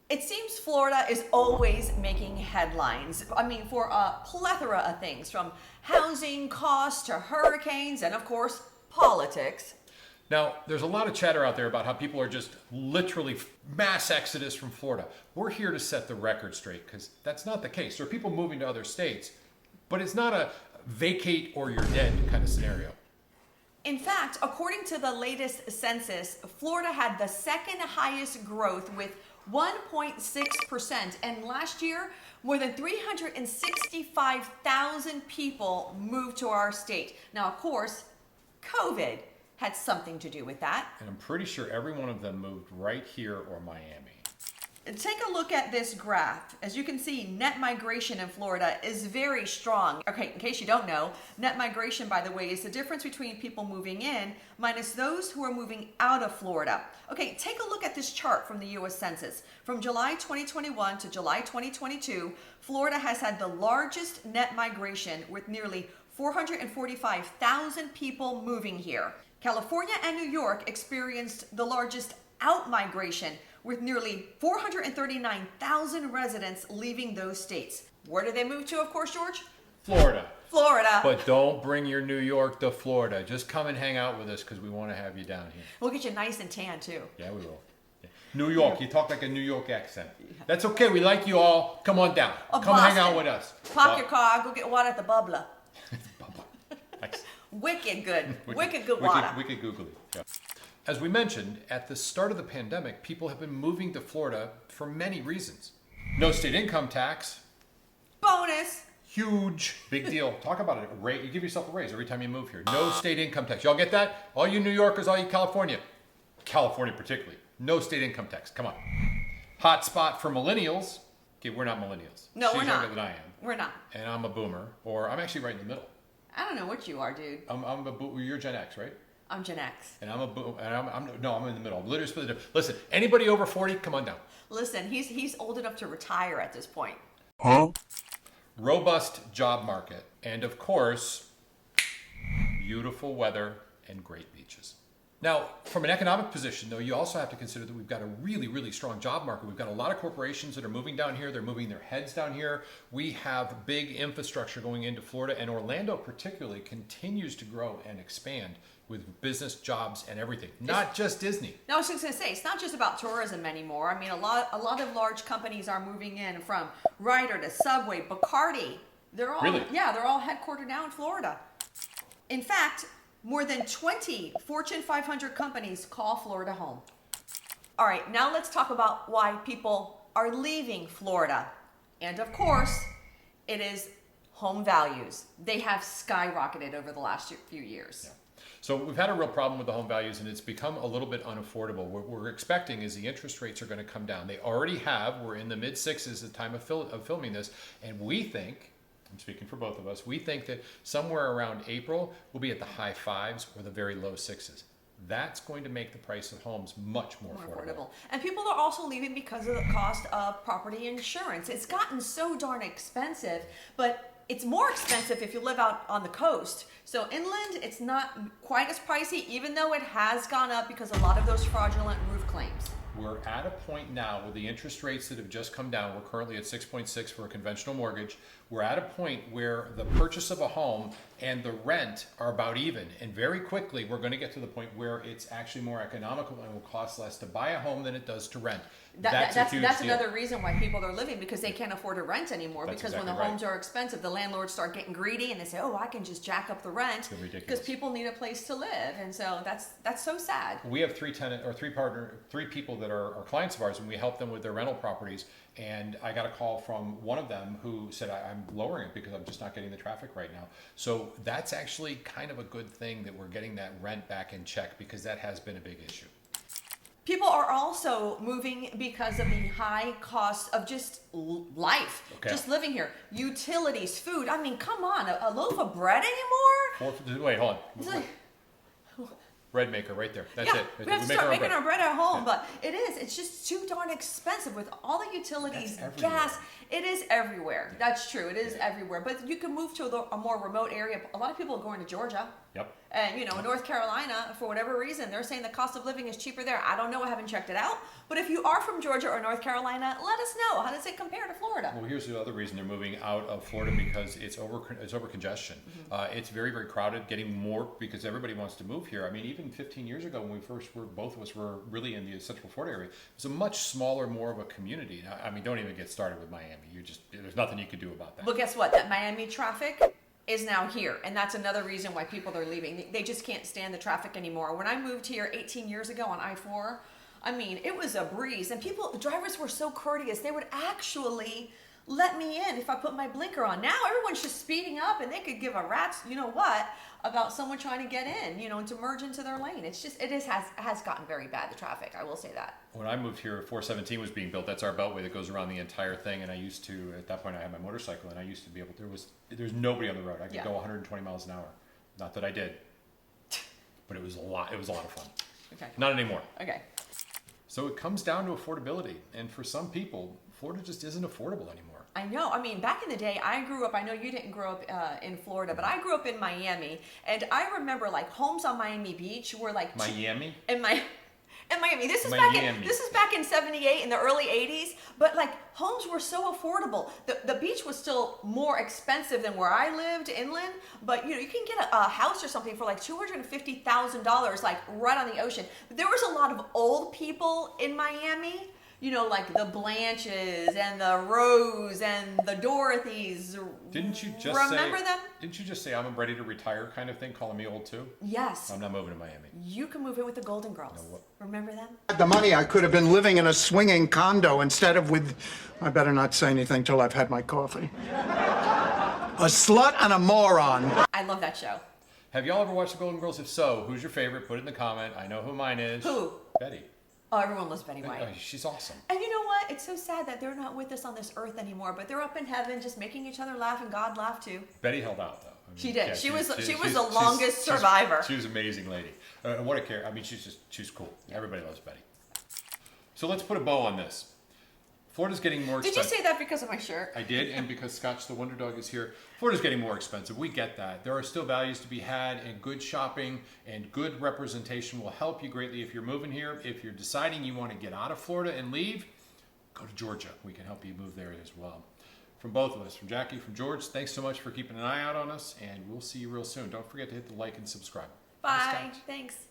It seems Florida is always making headlines. I mean, for a plethora of things, from housing costs to hurricanes and, of course, politics. Now, there's a lot of chatter out there about how people are just literally mass exodus from Florida. We're here to set the record straight because that's not the case. There are people moving to other states, but it's not a vacate or you're dead kind of scenario. In fact, according to the latest census, Florida had the second highest growth with 1.6%. And last year, more than 365,000 people moved to our state. Now, of course, COVID had something to do with that. And I'm pretty sure every one of them moved right here or Miami. Take a look at this graph. As you can see, net migration in Florida is very strong. Okay, in case you don't know, net migration, by the way, is the difference between people moving in minus those who are moving out of Florida. Okay, take a look at this chart from the U.S. Census. From July 2021 to July 2022, Florida has had the largest net migration with nearly 445,000 people moving here. California and New York experienced the largest out-migration with nearly 439,000 residents leaving those states. Where did they move to, of course, George? Florida. Florida. But don't bring your New York to Florida. Just come and hang out with us because we want to have you down here. We'll get you nice and tan, too. Yeah, we will. Yeah. New York, you talk like a New York accent. That's okay. We like you all. Come on down. Come Boston. hang out with us. Park your car. Go get water at the bubbler. Nice. Wicked good. Wicked good water. Wicked googly. Yeah. As we mentioned, at the start of the pandemic, people have been moving to Florida for many reasons. No state income tax. Bonus. Huge. Big deal. Talk about it. You give yourself a raise every time you move here. No state income tax. Y'all get that? All you New Yorkers, all you California particularly. No state income tax. Come on. Hot spot for millennials. Okay, we're not millennials. No, we're She's not. younger than I am. We're not. And I'm a boomer. Or I'm actually right in the middle. I don't know what you are, dude. You're Gen X, right? I'm Gen X. And I'm I'm in the middle. I'm literally split the difference. Listen, anybody over 40, come on down. Listen, he's old enough to retire at this point. Huh? Robust job market. And of course, beautiful weather and great beaches. Now, from an economic position, though, you also have to consider that we've got a really, really strong job market. We've got a lot of corporations that are moving down here. They're moving their heads down here. We have big infrastructure going into Florida, and Orlando particularly continues to grow and expand with business, jobs, and everything. Not just Disney. No, I was just going to say, it's not just about tourism anymore. I mean, a lot of large companies are moving in, from Ryder to Subway, Bacardi. They're all Really? Yeah, they're all headquartered now in Florida. In fact, more than 20 Fortune 500 companies call Florida home. All right, now let's talk about why people are leaving Florida. And of course, it is home values. They have skyrocketed over the last few years. Yeah. So we've had a real problem with the home values, and it's become a little bit unaffordable. What we're expecting is the interest rates are going to come down. They already have. We're in the mid sixes at the time of filming this, and we think, I'm speaking for both of us, we think that somewhere around April we'll be at the high fives or the very low sixes. That's going to make the price of homes much more affordable. And people are also leaving because of the cost of property insurance. It's gotten so darn expensive, but it's more expensive if you live out on the coast. So inland, it's not quite as pricey, even though it has gone up because a lot of those fraudulent roof claims. We're at a point now with the interest rates that have just come down. We're currently at 6.6 for a conventional mortgage. We're at a point where the purchase of a home and the rent are about even. And very quickly, we're going to get to the point where it's actually more economical and will cost less to buy a home than it does to rent. That's another reason why people are leaving, because they can't afford to rent anymore. That's because exactly when the homes are expensive, the landlords start getting greedy and they say, oh, I can just jack up the rent because people need a place to live. And so that's so sad. We have three people that are clients of ours, and we help them with their rental properties. And I got a call from one of them who said, I'm lowering it because I'm just not getting the traffic right now. So that's actually kind of a good thing that we're getting that rent back in check, because that has been a big issue. People are also moving because of the high cost of just life, just living here. Utilities, food. I mean, come on, a loaf of bread anymore? Wait, hold on. Bread maker right there. That's it. We have to start making our bread at home, but it's just too darn expensive with all the utilities, gas. It is everywhere. That's true. It is everywhere. But you can move to a more remote area. A lot of people are going to Georgia. Yep. And, North Carolina, for whatever reason, they're saying the cost of living is cheaper there. I don't know. I haven't checked it out. But if you are from Georgia or North Carolina, let us know. How does it compare to Florida? Well, here's the other reason they're moving out of Florida, because it's over congestion. It's very, very crowded, getting more because everybody wants to move here. I mean, even 15 years ago when both of us were really in the Central Florida area, it was a much smaller, more of a community. I mean, don't even get started with Miami. There's nothing you could do about that. But guess what? That Miami traffic is now here, and that's another reason why people are leaving. They just can't stand the traffic anymore. When I moved here 18 years ago on I-4, I mean, it was a breeze, and the drivers were so courteous. They would actually let me in if I put my blinker on. Now everyone's just speeding up, and they could give a rat's you-know-what about someone trying to get in, to merge into their lane. It has gotten very bad, the traffic, I will say that. When I moved here, 417 was being built. That's our beltway that goes around the entire thing. And I used to, at that point, I had my motorcycle, and I used to be able to, there's nobody on the road. I could go 120 miles an hour. Not that I did, but it was a lot of fun. Okay. Not anymore. Okay. So it comes down to affordability. And for some people, Florida just isn't affordable anymore. I know. I mean, back in the day, I grew up, I know you didn't grow up in Florida, but I grew up in Miami. And I remember homes on Miami Beach were Miami? In Miami. This is Miami. back in 78, in the early 80s. But homes were so affordable. The beach was still more expensive than where I lived inland. But you can get a house or something for $250,000 right on the ocean. But there was a lot of old people in Miami. The Blanches and the Rose and the Dorothys. Didn't you just remember them? Didn't you just say I'm ready to retire kind of thing, calling me old too? Yes. I'm not moving to Miami. You can move in with the Golden Girls. No, remember them? The money, I could have been living in a swinging condo instead of with, I better not say anything till I've had my coffee. A slut and a moron. I love that show. Have y'all ever watched the Golden Girls? If so, who's your favorite? Put it in the comment. I know who mine is. Who? Betty. Oh, everyone loves Betty White. She's awesome. And you know what? It's so sad that they're not with us on this earth anymore, but they're up in heaven just making each other laugh, and God laughed too. Betty held out, though. I mean, she did. yeah, she was the longest survivor. She was an amazing lady. What a care. I mean, she's cool. Everybody loves Betty. So let's put a bow on this. Florida's getting more expensive. Did you say that because of my shirt? I did, and because Scotch the Wonder Dog is here. Florida's getting more expensive. We get that. There are still values to be had, and good shopping and good representation will help you greatly if you're moving here. If you're deciding you want to get out of Florida and leave, go to Georgia. We can help you move there as well. From both of us, from Jackie, from George, thanks so much for keeping an eye out on us, and we'll see you real soon. Don't forget to hit the like and subscribe. Bye. Thanks.